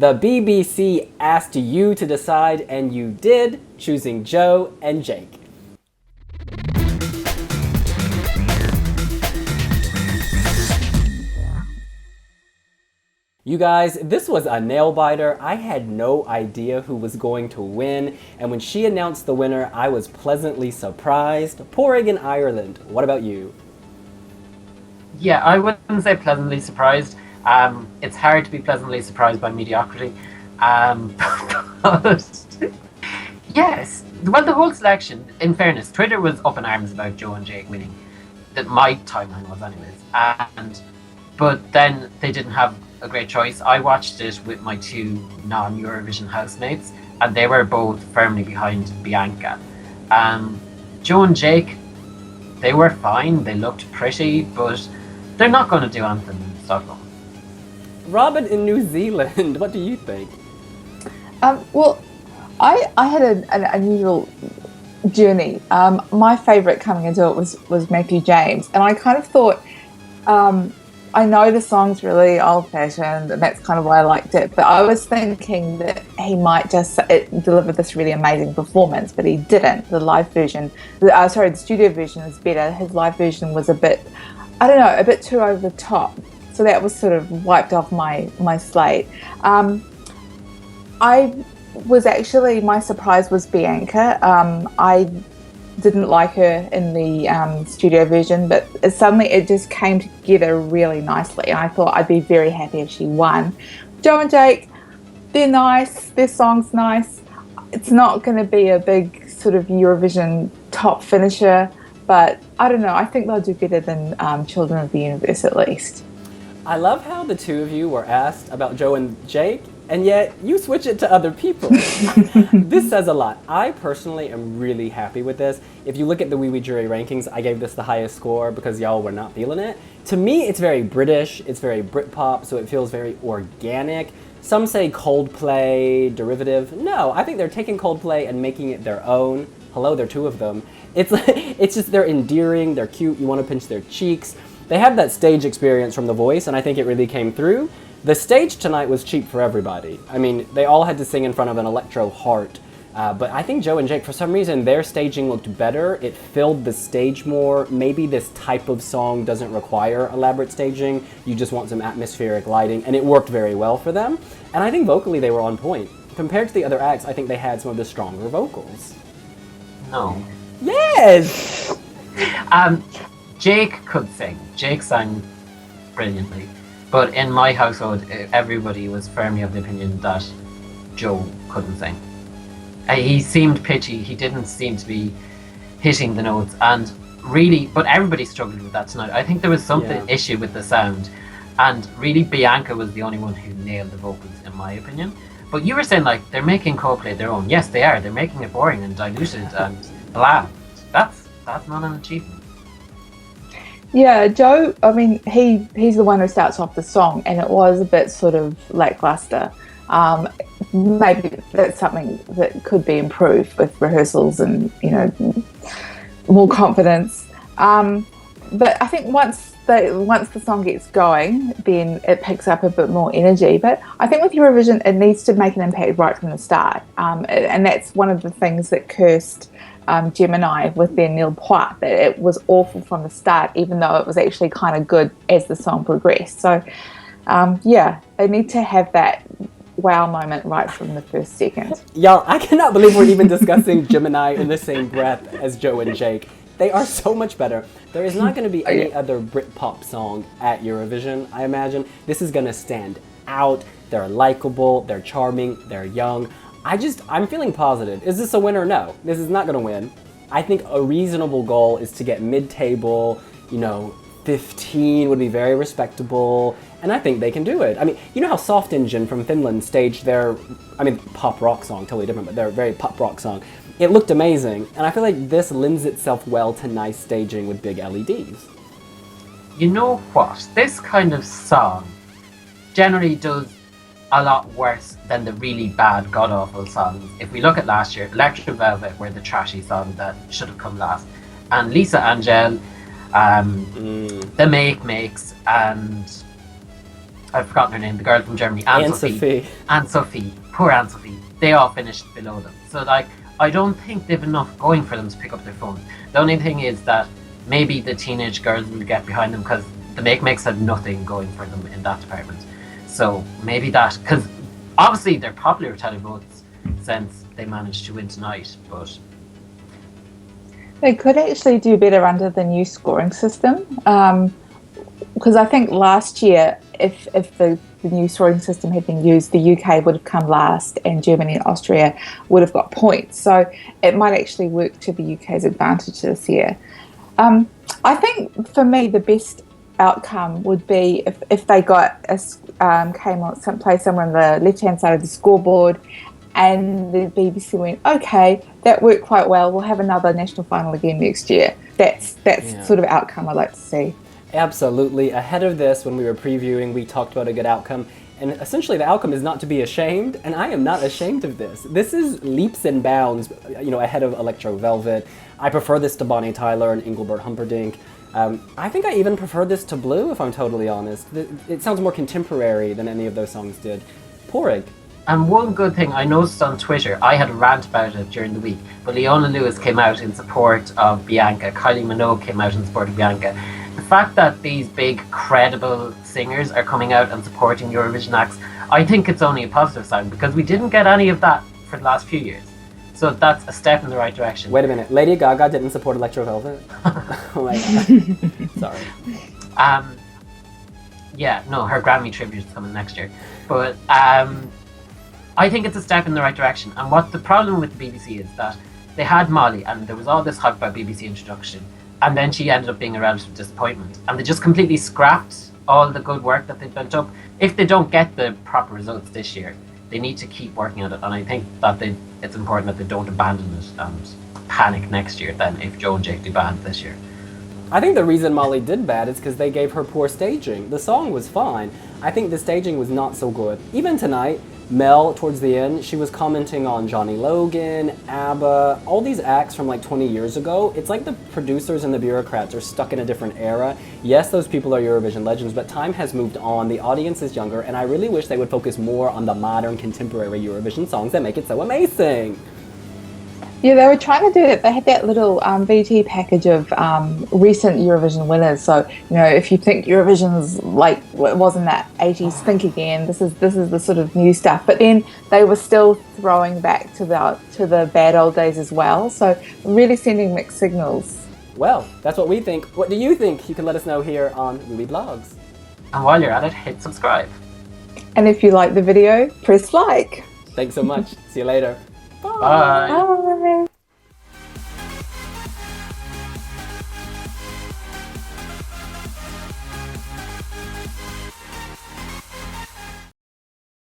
The BBC asked you to decide, and you did, choosing Joe and Jake. You guys, this was a nail biter. I had no idea who was going to win, and when she announced the winner, I was pleasantly surprised. Pouring in Ireland. What about you? Yeah, I wouldn't say pleasantly surprised. It's hard to be pleasantly surprised by mediocrity. But yes, well, the whole selection, in fairness, Twitter was up in arms about Joe and Jake winning. That my timeline was anyways. But then they didn't have a great choice. I watched it with my two non-Eurovision housemates, and they were both firmly behind Bianca. Joe and Jake, they were fine. They looked pretty, but they're not going to do anything in Stockholm. Robin in New Zealand, what do you think? Well, I had an unusual journey. My favourite coming into it was Matthew James, and I kind of thought, I know the song's really old-fashioned, and that's kind of why I liked it, but I was thinking that he might just deliver this really amazing performance, but he didn't. The live version, the studio version is better. His live version was a bit too over the top. So that was sort of wiped off my slate. My surprise was Bianca. I didn't like her in the studio version, but suddenly it just came together really nicely. And I thought I'd be very happy if she won. Joe and Jake, they're nice. Their song's nice. It's not going to be a big sort of Eurovision top finisher, but I don't know. I think they'll do better than Children of the Universe at least. I love how the two of you were asked about Joe and Jake, and yet you switch it to other people. This says a lot. I personally am really happy with this. If you look at the Wee Wee Jury rankings, I gave this the highest score because y'all were not feeling it. To me, it's very British, it's very Britpop, so it feels very organic. Some say Coldplay, derivative. No, I think they're taking Coldplay and making it their own. Hello, there are two of them. It's just they're endearing, they're cute, you want to pinch their cheeks. They have that stage experience from The Voice, and I think it really came through. The stage tonight was cheap for everybody. I mean, they all had to sing in front of an electro heart. But I think Joe and Jake, for some reason, their staging looked better. It filled the stage more. Maybe this type of song doesn't require elaborate staging. You just want some atmospheric lighting, and it worked very well for them. And I think vocally they were on point. Compared to the other acts, I think they had some of the stronger vocals. No. Yes! Jake could sing. Jake sang brilliantly. But in my household, everybody was firmly of the opinion that Joe couldn't sing. He seemed pitchy. He didn't seem to be hitting the notes. And really, but everybody struggled with that tonight. I think there was something issue with the sound. And really, Bianca was the only one who nailed the vocals, in my opinion. But you were saying, like, they're making Coldplay their own. Yes, they are. They're making it boring and diluted and bland. That's not an achievement. Yeah, Joe, I mean, he's the one who starts off the song, and it was a bit sort of lackluster. Maybe that's something that could be improved with rehearsals and, more confidence. But I think once the song gets going, then it picks up a bit more energy. But I think with Eurovision, it needs to make an impact right from the start. And that's one of the things that cursed Gemini with their Nil Poit, that it was awful from the start, even though it was actually kind of good as the song progressed. So, they need to have that wow moment right from the first second. Y'all, I cannot believe we're even discussing Gemini in the same breath as Joe and Jake. They are so much better. There is not going to be any other Britpop song at Eurovision, I imagine. This is going to stand out. They're likable, they're charming, they're young. I'm feeling positive. Is this a win or no? This is not going to win. I think a reasonable goal is to get mid-table, 15 would be very respectable, and I think they can do it. I mean, you know how Soft Engine from Finland staged their, pop rock song, totally different, but their very pop rock song. It looked amazing, and I feel like this lends itself well to nice staging with big LEDs. You know what? This kind of song generally does a lot worse than the really bad, god-awful songs. If we look at last year, Electric Velvet were the trashy song that should have come last. And Lisa Angel, The Makes, and I've forgotten her name, the girl from Germany, Anne-Sophie. Anne-Sophie, poor Anne-Sophie. They all finished below them. So like, I don't think they've enough going for them to pick up their phone. The only thing is that maybe the teenage girls will get behind them because the Make had nothing going for them in that department. So maybe that, because obviously they're popular televotes since they managed to win tonight, but they could actually do better under the new scoring system. Because I think last year, if the new scoring system had been used, the UK would have come last and Germany and Austria would have got points. So it might actually work to the UK's advantage this year. I think for me, the best outcome would be if they got came on play somewhere on the left-hand side of the scoreboard and the BBC went, okay, that worked quite well, we'll have another national final again next year. That's sort of outcome I'd like to see. Absolutely. Ahead of this, when we were previewing, we talked about a good outcome. And essentially the outcome is not to be ashamed, and I am not ashamed of this. This is leaps and bounds, ahead of Electro Velvet. I prefer this to Bonnie Tyler and Engelbert Humperdinck. I think I even prefer this to Blue, if I'm totally honest. It sounds more contemporary than any of those songs did. Porrig. And one good thing I noticed on Twitter, I had a rant about it during the week, but Leona Lewis came out in support of Bianca, Kylie Minogue came out in support of Bianca. The fact that these big, credible singers are coming out and supporting Eurovision acts, I think it's only a positive sign, because we didn't get any of that for the last few years. So that's a step in the right direction. Wait a minute, Lady Gaga didn't support Electro Velvet? Oh my god. Sorry. Yeah, no, her Grammy tribute is coming next year. But I think it's a step in the right direction. And what the problem with the BBC is that they had Molly, and there was all this hype about BBC introduction, and then she ended up being a relative disappointment. And they just completely scrapped all the good work that they'd built up. If they don't get the proper results this year, they need to keep working at it. And I think that it's important that they don't abandon it and panic next year then if Joe and Jake do bad this year. I think the reason Molly did bad is because they gave her poor staging. The song was fine. I think the staging was not so good. Even tonight, Mel, towards the end, she was commenting on Johnny Logan, ABBA, all these acts from like 20 years ago. It's like the producers and the bureaucrats are stuck in a different era. Yes, those people are Eurovision legends, but time has moved on, the audience is younger, and I really wish they would focus more on the modern, contemporary Eurovision songs that make it so amazing. Yeah, they were trying to do it. They had that little VT package of recent Eurovision winners. So, if you think Eurovision's like it was in that 80s, think again. This is the sort of new stuff. But then they were still throwing back to the bad old days as well. So, really sending mixed signals. Well, that's what we think. What do you think? You can let us know here on wiwibloggs. And while you're at it, hit subscribe. And if you like the video, press like. Thanks so much. See you later. Bye. Bye.